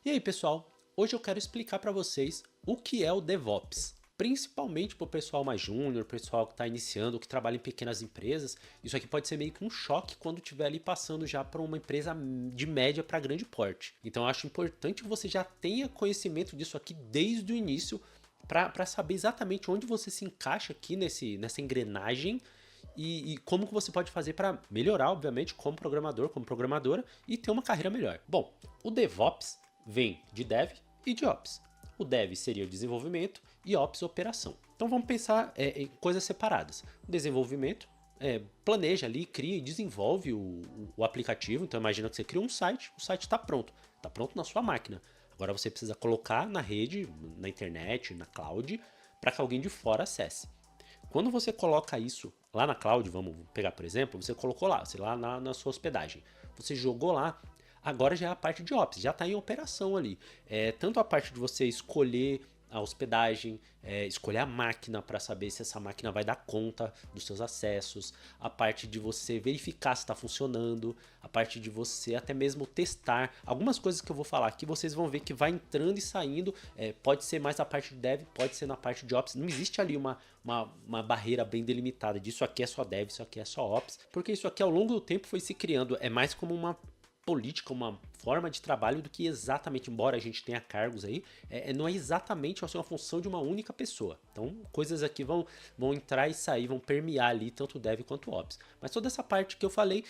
E aí pessoal, hoje eu quero explicar para vocês o que é o DevOps. Principalmente para o pessoal mais júnior, pessoal que está iniciando, que trabalha em pequenas empresas. Isso aqui pode ser meio que um choque quando estiver ali passando já para uma empresa de média para grande porte. Então eu acho importante que você já tenha conhecimento disso aqui desde o início para saber exatamente onde você se encaixa aqui nessa engrenagem e como que você pode fazer para melhorar, obviamente, como programador, como programadora e ter uma carreira melhor. Bom, o DevOps vem de Dev e de Ops. O Dev seria o desenvolvimento e Ops operação. Então vamos pensar em coisas separadas. O desenvolvimento planeja ali, cria e desenvolve o aplicativo. Então imagina que você cria um site, o site está pronto na sua máquina. Agora você precisa colocar na rede, na internet, na cloud, para que alguém de fora acesse. Quando você coloca isso lá na cloud, vamos pegar por exemplo, você colocou lá, sei lá na sua hospedagem, você jogou lá, agora já é a parte de Ops, já está em operação ali. Tanto a parte de você escolher a hospedagem, escolher a máquina para saber se essa máquina vai dar conta dos seus acessos, a parte de você verificar se está funcionando, a parte de você até mesmo testar. Algumas coisas que eu vou falar aqui vocês vão ver que vai entrando e saindo, pode ser mais a parte de Dev, pode ser na parte de Ops, não existe ali uma barreira bem delimitada disso aqui é só Dev, isso aqui é só Ops, porque isso aqui ao longo do tempo foi se criando, é mais como uma política, uma forma de trabalho do que exatamente, embora a gente tenha cargos aí, não é exatamente uma função de uma única pessoa. Então, coisas aqui vão entrar e sair, vão permear ali tanto o Dev quanto o Ops. Mas toda essa parte que eu falei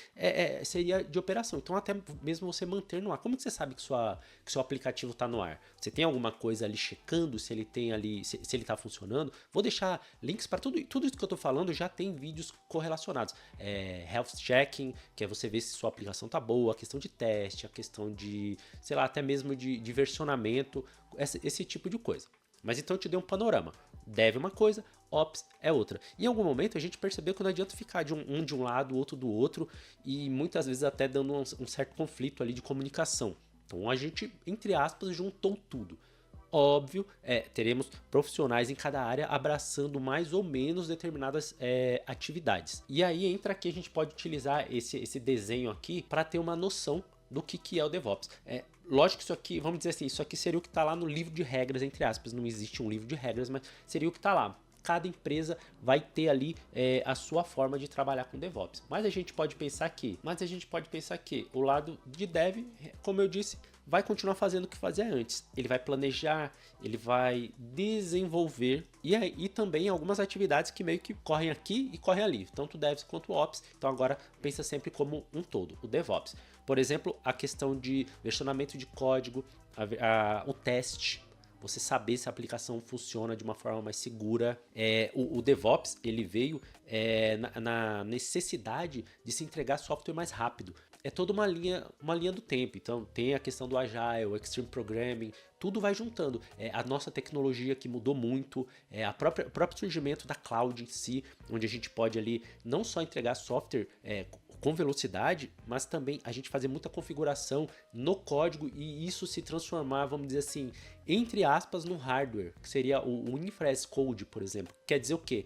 seria de operação. Então, até mesmo você manter no ar. Como que você sabe que seu aplicativo está no ar? Você tem alguma coisa ali checando se ele tem ali, se ele está funcionando? Vou deixar links para tudo isso que eu estou falando, já tem vídeos correlacionados. Health checking, que é você ver se sua aplicação está boa, a questão de teste, a questão de, sei lá, até mesmo de versionamento, esse tipo de coisa. Mas então eu te dei um panorama. Dev é uma coisa, Ops é outra. Em algum momento a gente percebeu que não adianta ficar de um lado, outro do outro, e muitas vezes até dando um certo conflito ali de comunicação. Então a gente, entre aspas, juntou tudo. Óbvio, teremos profissionais em cada área abraçando mais ou menos determinadas atividades. E aí entra aqui, a gente pode utilizar esse desenho aqui para ter uma noção do que é o DevOps. Lógico que isso aqui, vamos dizer assim, isso aqui seria o que está lá no livro de regras, entre aspas. Não existe um livro de regras, mas seria o que está lá. Cada empresa vai ter ali a sua forma de trabalhar com DevOps. Mas a gente pode pensar que o lado de Dev, como eu disse, vai continuar fazendo o que fazia antes. Ele vai planejar, ele vai desenvolver e também algumas atividades que meio que correm aqui e correm ali, tanto o Devs quanto o Ops. Então agora pensa sempre como um todo, o DevOps. Por exemplo, a questão de versionamento de código, o teste, você saber se a aplicação funciona de uma forma mais segura. O DevOps ele veio na necessidade de se entregar software mais rápido. É toda uma linha do tempo. Então tem a questão do Agile, o Extreme Programming, tudo vai juntando. A nossa tecnologia que mudou muito, o próprio surgimento da cloud em si, onde a gente pode ali não só entregar software com velocidade, mas também a gente fazer muita configuração no código e isso se transformar, vamos dizer assim, entre aspas, no hardware, que seria o Infra as Code, por exemplo. Quer dizer o quê?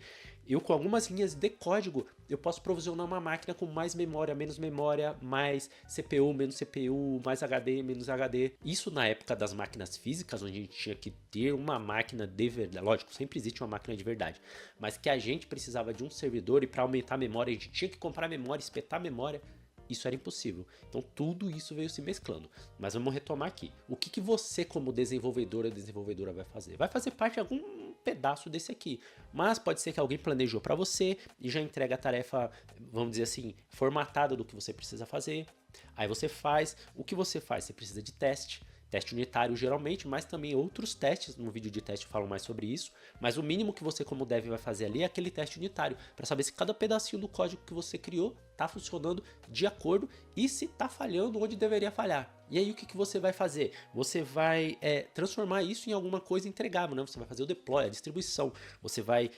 Eu com algumas linhas de código, eu posso provisionar uma máquina com mais memória, menos memória, mais CPU, menos CPU, mais HD, menos HD. Isso na época das máquinas físicas, onde a gente tinha que ter uma máquina de verdade. Lógico, sempre existe uma máquina de verdade. Mas que a gente precisava de um servidor e para aumentar a memória, a gente tinha que comprar memória, espetar memória. Isso era impossível. Então tudo isso veio se mesclando. Mas vamos retomar aqui. O que você como desenvolvedor ou desenvolvedora vai fazer? Vai fazer parte de algum pedaço desse aqui. Mas pode ser que alguém planejou para você e já entrega a tarefa, vamos dizer assim, formatada do que você precisa fazer. Aí você faz. O que você faz? Você precisa de teste unitário geralmente, mas também outros testes. No vídeo de teste eu falo mais sobre isso, mas o mínimo que você como dev vai fazer ali é aquele teste unitário, para saber se cada pedacinho do código que você criou está funcionando de acordo e se está falhando onde deveria falhar. E aí o que você vai fazer? Você vai transformar isso em alguma coisa entregável, né? Você vai fazer o deploy, a distribuição, você vai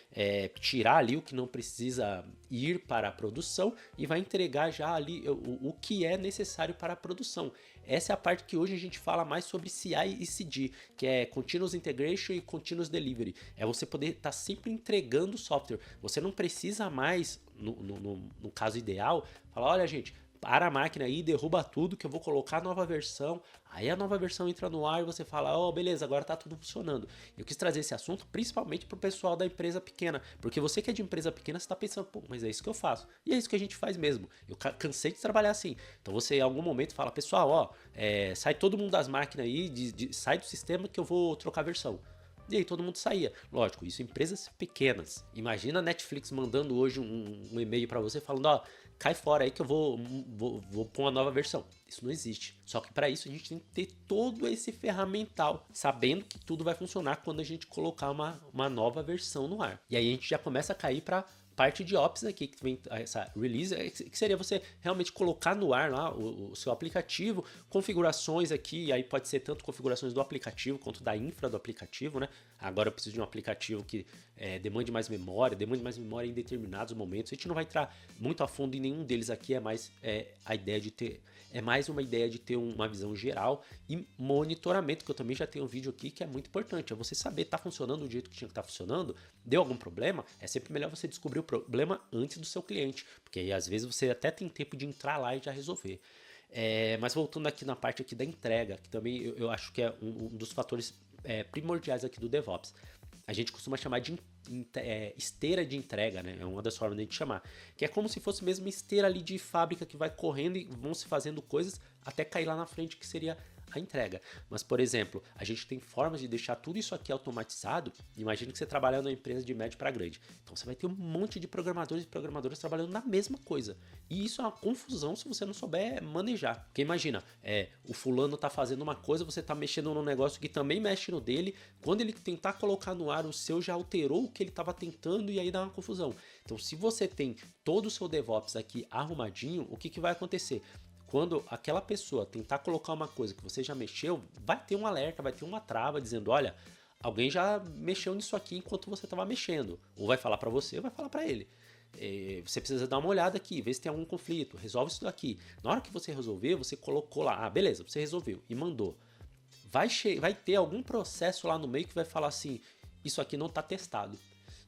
tirar ali o que não precisa ir para a produção e vai entregar já ali o que é necessário para a produção. Essa é a parte que hoje a gente fala mais sobre CI e CD, que é Continuous Integration e Continuous Delivery. É você poder estar sempre entregando software. Você não precisa mais, no caso ideal, falar, olha gente, para a máquina aí, derruba tudo que eu vou colocar a nova versão. Aí a nova versão entra no ar e você fala, ó, beleza, agora tá tudo funcionando. Eu quis trazer esse assunto principalmente pro pessoal da empresa pequena, porque você que é de empresa pequena, você tá pensando, pô, mas é isso que eu faço. E é isso que a gente faz mesmo. Eu cansei de trabalhar assim. Então você em algum momento fala, pessoal, ó, sai todo mundo das máquinas aí, sai do sistema que eu vou trocar a versão. E aí todo mundo saía. Lógico, isso em empresas pequenas. Imagina a Netflix mandando hoje um e-mail para você falando, ó, cai fora aí que eu vou pôr uma nova versão. Isso não existe. Só que para isso a gente tem que ter todo esse ferramental, sabendo que tudo vai funcionar quando a gente colocar uma nova versão no ar. E aí a gente já começa a cair para parte de Ops aqui, que vem essa release, que seria você realmente colocar no ar lá o seu aplicativo, configurações aqui, aí pode ser tanto configurações do aplicativo quanto da infra do aplicativo, né? Agora eu preciso de um aplicativo que demande mais memória em determinados momentos. A gente não vai entrar muito a fundo em nenhum deles aqui, é mais a ideia de ter, é mais uma ideia de ter uma visão geral e monitoramento, que eu também já tenho um vídeo aqui que é muito importante, é você saber, tá funcionando do jeito que tinha que estar funcionando, deu algum problema, é sempre melhor você descobrir o problema antes do seu cliente, porque aí às vezes você até tem tempo de entrar lá e já resolver. Mas voltando aqui na parte aqui da entrega, que também eu acho que é um dos fatores primordiais aqui do DevOps. A gente costuma chamar de esteira de entrega, né? É uma das formas de a gente chamar. Que é como se fosse mesmo uma esteira ali de fábrica que vai correndo e vão se fazendo coisas até cair lá na frente, que seria a entrega. Mas, por exemplo, a gente tem formas de deixar tudo isso aqui automatizado. Imagina que você trabalha numa empresa de médio para grande. Então você vai ter um monte de programadores e programadoras trabalhando na mesma coisa. E isso é uma confusão se você não souber manejar. Porque imagina, o fulano tá fazendo uma coisa, você tá mexendo num negócio que também mexe no dele. Quando ele tentar colocar no ar, o seu já alterou o que ele estava tentando e aí dá uma confusão. Então, se você tem todo o seu DevOps aqui arrumadinho, o que vai acontecer? Quando aquela pessoa tentar colocar uma coisa que você já mexeu, vai ter um alerta, vai ter uma trava dizendo, olha, alguém já mexeu nisso aqui enquanto você estava mexendo. Ou vai falar para você, ou vai falar para ele. Você precisa dar uma olhada aqui, ver se tem algum conflito, resolve isso daqui. Na hora que você resolver, você colocou lá, beleza, você resolveu e mandou. Vai ter algum processo lá no meio que vai falar assim, isso aqui não está testado.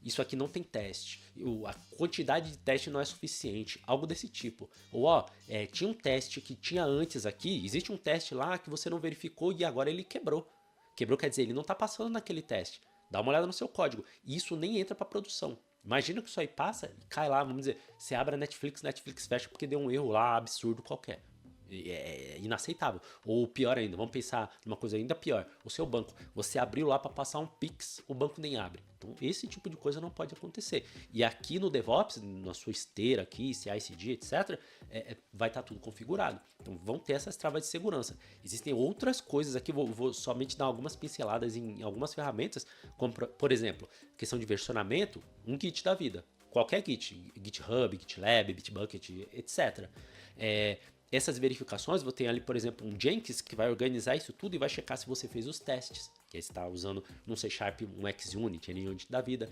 Isso aqui não tem teste, a quantidade de teste não é suficiente, algo desse tipo. Ou tinha um teste que tinha antes aqui, existe um teste lá que você não verificou e agora ele quebrou. Quebrou quer dizer, ele não está passando naquele teste. Dá uma olhada no seu código. E isso nem entra para produção. Imagina que isso aí passa e cai lá, vamos dizer, você abre a Netflix fecha porque deu um erro lá absurdo qualquer. É inaceitável. Ou pior ainda, vamos pensar numa coisa ainda pior. O seu banco, você abriu lá para passar um Pix, o banco nem abre. Então esse tipo de coisa não pode acontecer. E aqui no DevOps, na sua esteira aqui, CI/CD, etc, vai estar tudo configurado. Então vão ter essas travas de segurança. Existem outras coisas aqui, vou somente dar algumas pinceladas em algumas ferramentas, como por exemplo, questão de versionamento, um Git da vida. Qualquer Git, GitHub, GitLab, Bitbucket, etc. Essas verificações, vou ter ali, por exemplo, um Jenkins que vai organizar isso tudo e vai checar se você fez os testes. Que aí você está usando num C Sharp, um XUnit, ali onde da vida.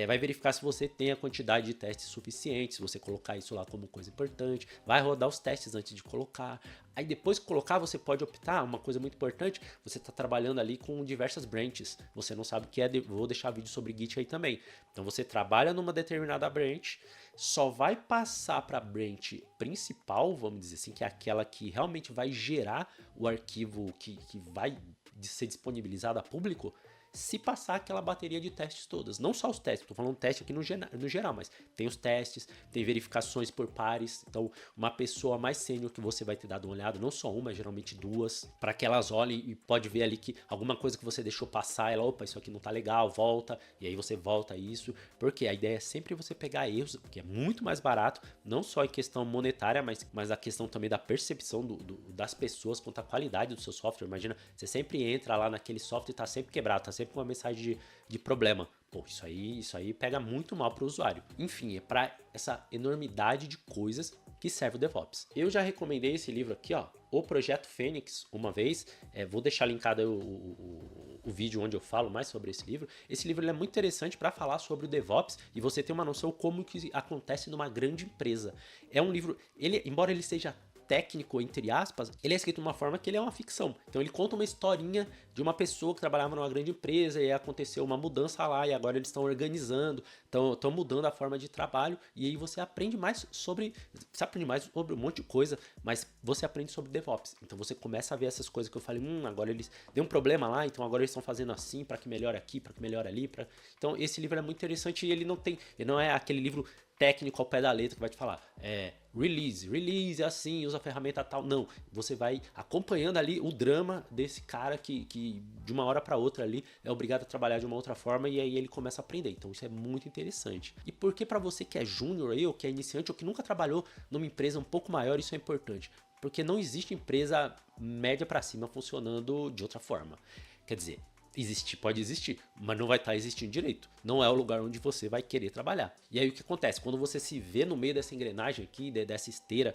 Vai verificar se você tem a quantidade de testes suficiente, se você colocar isso lá como coisa importante. Vai rodar os testes antes de colocar. Aí depois que colocar, você pode optar, uma coisa muito importante, você está trabalhando ali com diversas branches. Você não sabe o que é, vou deixar vídeo sobre Git aí também. Então você trabalha numa determinada branch, só vai passar para a branch principal, vamos dizer assim, que é aquela que realmente vai gerar o arquivo que vai ser disponibilizado a público, se passar aquela bateria de testes todas. Não só os testes, estou falando teste aqui no geral, mas tem os testes, tem verificações por pares. Então, uma pessoa mais sênior que você vai ter dado uma olhada, não só uma, geralmente duas, para que elas olhem e pode ver ali que alguma coisa que você deixou passar, ela, opa, isso aqui não tá legal, volta, e aí você volta isso, porque a ideia é sempre você pegar erros, porque é muito mais barato, não só em questão monetária, mas a questão também da percepção das pessoas quanto à qualidade do seu software. Imagina, você sempre entra lá naquele software e tá sempre quebrado, tá sempre com uma mensagem de problema. Pô, isso aí pega muito mal para o usuário. Enfim, é para essa enormidade de coisas que serve o DevOps. Eu já recomendei esse livro aqui, ó, O Projeto Fênix, uma vez. Vou deixar linkado aí o vídeo onde eu falo mais sobre esse livro. Esse livro ele é muito interessante para falar sobre o DevOps e você ter uma noção como que acontece numa grande empresa. É um livro, embora ele seja técnico, entre aspas, ele é escrito de uma forma que ele é uma ficção. Então ele conta uma historinha de uma pessoa que trabalhava numa grande empresa e aconteceu uma mudança lá e agora eles estão organizando, estão mudando a forma de trabalho e aí você aprende mais sobre um monte de coisa, mas você aprende sobre DevOps. Então você começa a ver essas coisas que eu falei, agora eles deu um problema lá, então agora eles estão fazendo assim para que melhore aqui, para que melhore ali, Então esse livro é muito interessante e ele não é aquele livro técnico ao pé da letra que vai te falar, release é assim, usa a ferramenta tal. Não, você vai acompanhando ali o drama desse cara que de uma hora para outra ali é obrigado a trabalhar de uma outra forma e aí ele começa a aprender. Então isso é muito interessante. E porque para você que é júnior aí, ou que é iniciante, ou que nunca trabalhou numa empresa um pouco maior, isso é importante. Porque não existe empresa média para cima funcionando de outra forma. Quer dizer, pode existir, mas não vai estar existindo direito. Não é o lugar onde você vai querer trabalhar. E aí o que acontece? Quando você se vê no meio dessa engrenagem aqui, dessa esteira,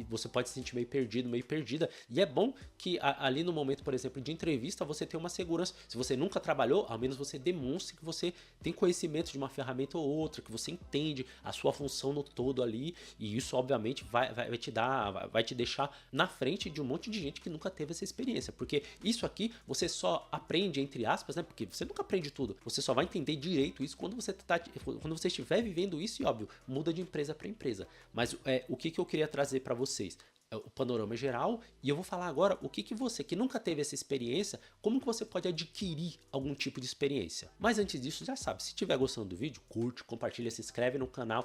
você pode se sentir meio perdido, meio perdida. E é bom que ali no momento, por exemplo, de entrevista, você tenha uma segurança. Se você nunca trabalhou, ao menos você demonstre que você tem conhecimento de uma ferramenta ou outra, que você entende a sua função no todo ali. E isso, obviamente, vai te deixar na frente de um monte de gente que nunca teve essa experiência. Porque isso aqui você só aprende, entre aspas, né? Porque você nunca aprende tudo. Você só vai entender direito isso quando você estiver vivendo isso e, óbvio, muda de empresa para empresa. Mas o que eu queria trazer para vocês? O panorama geral, e eu vou falar agora o que você que nunca teve essa experiência, como que você pode adquirir algum tipo de experiência. Mas antes disso, já sabe, se estiver gostando do vídeo, curte, compartilha, se inscreve no canal.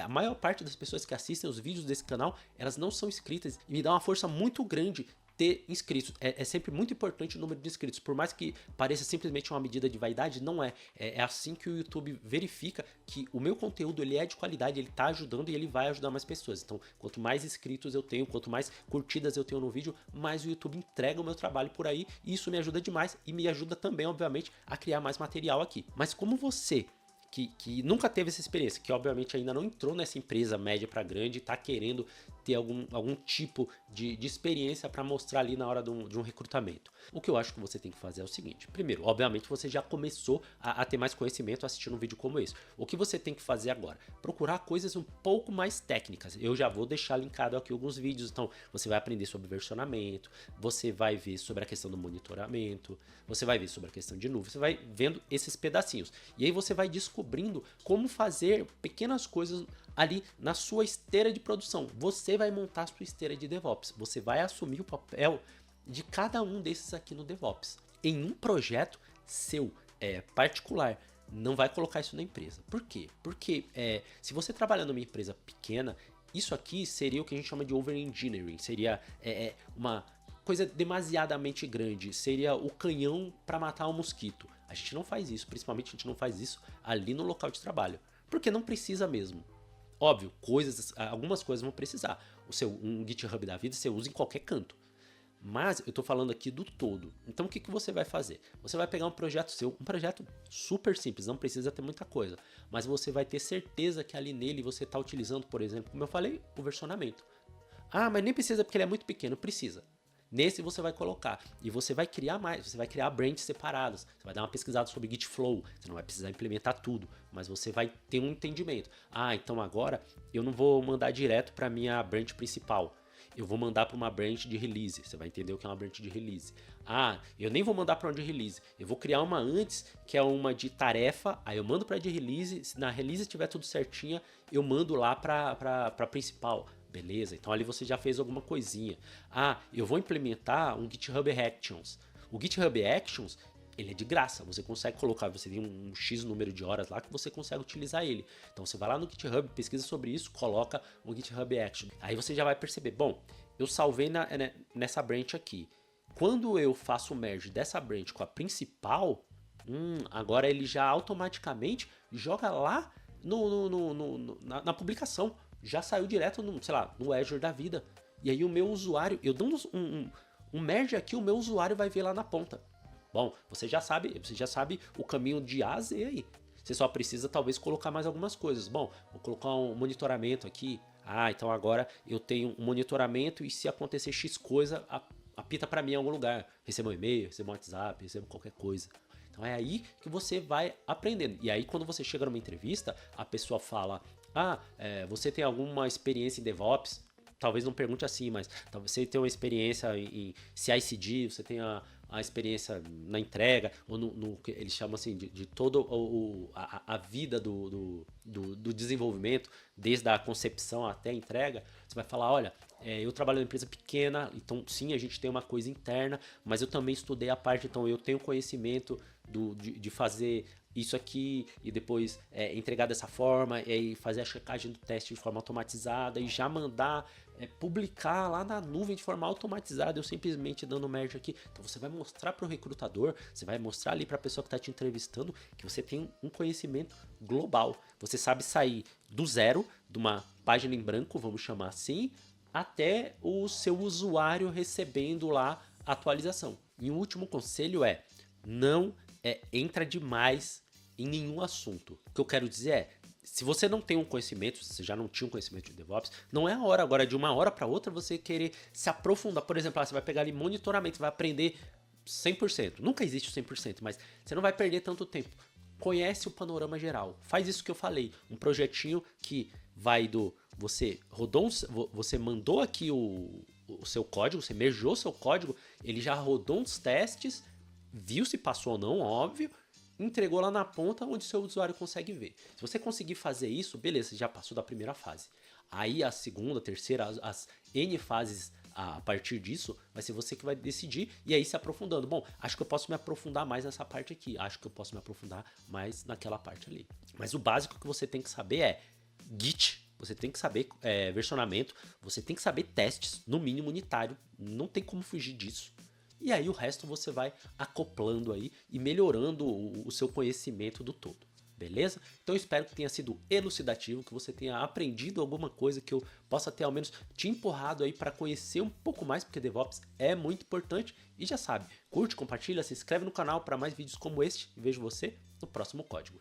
A maior parte das pessoas que assistem os vídeos desse canal, elas não são inscritas e me dá uma força muito grande ter inscritos. É sempre muito importante o número de inscritos, por mais que pareça simplesmente uma medida de vaidade, não é. É assim que o YouTube verifica que o meu conteúdo ele é de qualidade, ele tá ajudando e ele vai ajudar mais pessoas. Então, quanto mais inscritos eu tenho, quanto mais curtidas eu tenho no vídeo, mais o YouTube entrega o meu trabalho por aí, e isso me ajuda demais e me ajuda também, obviamente, a criar mais material aqui. Mas como você que nunca teve essa experiência, que obviamente ainda não entrou nessa empresa média para grande, está querendo ter algum tipo de experiência para mostrar ali na hora de um recrutamento. O que eu acho que você tem que fazer é o seguinte: primeiro, obviamente você já começou a ter mais conhecimento assistindo um vídeo como esse. O que você tem que fazer agora? Procurar coisas um pouco mais técnicas. Eu já vou deixar linkado aqui alguns vídeos, então você vai aprender sobre versionamento, você vai ver sobre a questão do monitoramento, você vai ver sobre a questão de nuvem, você vai vendo esses pedacinhos. E aí você vai descobrindo como fazer pequenas coisas ali na sua esteira de produção. Você vai montar a sua esteira de DevOps. Você vai assumir o papel de cada um desses aqui no DevOps. Em um projeto seu, particular. Não vai colocar isso na empresa. Por quê? Porque se você trabalha numa empresa pequena, isso aqui seria o que a gente chama de over-engineering. Seria uma coisa demasiadamente grande. Seria o canhão para matar um mosquito. A gente não faz isso. Principalmente a gente não faz isso ali no local de trabalho. Porque não precisa mesmo. Óbvio, algumas coisas vão precisar. Um GitHub da vida você usa em qualquer canto. Mas eu tô falando aqui do todo. Então o que você vai fazer? Você vai pegar um projeto seu, um projeto super simples, não precisa ter muita coisa. Mas você vai ter certeza que ali nele você está utilizando, por exemplo, como eu falei, o versionamento. Ah, mas nem precisa porque ele é muito pequeno. Precisa. Nesse você vai colocar e você vai criar mais, você vai criar branches separadas, você vai dar uma pesquisada sobre Git Flow, você não vai precisar implementar tudo, mas você vai ter um entendimento. Ah, então agora eu não vou mandar direto para minha branch principal, eu vou mandar para uma branch de release, você vai entender o que é uma branch de release. Ah, eu nem vou mandar para uma de release, eu vou criar uma antes, que é uma de tarefa, aí eu mando para de release, se na release tiver tudo certinha, eu mando lá para principal. Beleza, então ali você já fez alguma coisinha. Ah, eu vou implementar um GitHub Actions. O GitHub Actions, ele é de graça. Você consegue colocar, você tem um X número de horas lá que você consegue utilizar ele. Então você vai lá no GitHub, pesquisa sobre isso, coloca o GitHub Action. Aí você já vai perceber, bom, eu salvei nessa branch aqui. Quando eu faço o merge dessa branch com a principal, agora ele já automaticamente joga lá na publicação. Já saiu direto no Azure da vida. E aí o meu usuário, eu dando um merge aqui, o meu usuário vai ver lá na ponta. Bom, você já sabe o caminho de A a Z aí. Você só precisa talvez colocar mais algumas coisas. Bom, vou colocar um monitoramento aqui. Ah, então agora eu tenho um monitoramento e se acontecer X coisa, apita para mim em algum lugar. Recebo um e-mail, recebo um WhatsApp, recebo qualquer coisa. Então é aí que você vai aprendendo. E aí quando você chega numa entrevista, a pessoa fala: você tem alguma experiência em DevOps? talvez não pergunte assim, mas talvez você tenha uma experiência em CI/CD, você tenha a experiência na entrega, ou no que eles chamam assim de toda a vida do desenvolvimento, desde a concepção até a entrega. Você vai falar, olha, eu trabalho em uma empresa pequena, então sim, a gente tem uma coisa interna, mas eu também estudei a parte, então eu tenho conhecimento de fazer isso aqui e depois entregar dessa forma, e aí fazer a checagem do teste de forma automatizada e já mandar publicar lá na nuvem de forma automatizada, eu simplesmente dando merge aqui. Então você vai mostrar para o recrutador, você vai mostrar ali para a pessoa que está te entrevistando que você tem um conhecimento global. Você sabe sair do zero, de uma página em branco, vamos chamar assim, até o seu usuário recebendo lá a atualização. E o último conselho não entra demais em nenhum assunto. O que eu quero dizer se você não tem um conhecimento, se você já não tinha um conhecimento de DevOps, não é a hora agora de uma hora para outra você querer se aprofundar. Por exemplo, você vai pegar ali monitoramento, vai aprender 100%. Nunca existe o 100%, mas você não vai perder tanto tempo. Conhece o panorama geral. Faz isso que eu falei, um projetinho que vai do você você mandou aqui o seu código, você mergeou seu código, ele já rodou uns testes, viu se passou ou não, óbvio, entregou lá na ponta onde seu usuário consegue ver. Se você conseguir fazer isso, beleza, você já passou da primeira fase. Aí a segunda, terceira, as N fases a partir disso, vai ser você que vai decidir e aí se aprofundando. Bom, acho que eu posso me aprofundar mais nessa parte aqui, acho que eu posso me aprofundar mais naquela parte ali. Mas o básico que você tem que saber é Git, você tem que saber versionamento, você tem que saber testes, no mínimo unitário, não tem como fugir disso. E aí o resto você vai acoplando aí e melhorando o seu conhecimento do todo, beleza? Então eu espero que tenha sido elucidativo, que você tenha aprendido alguma coisa, que eu possa ter ao menos te empurrado aí para conhecer um pouco mais, porque DevOps é muito importante. E já sabe, curte, compartilha, se inscreve no canal para mais vídeos como este e vejo você no próximo código.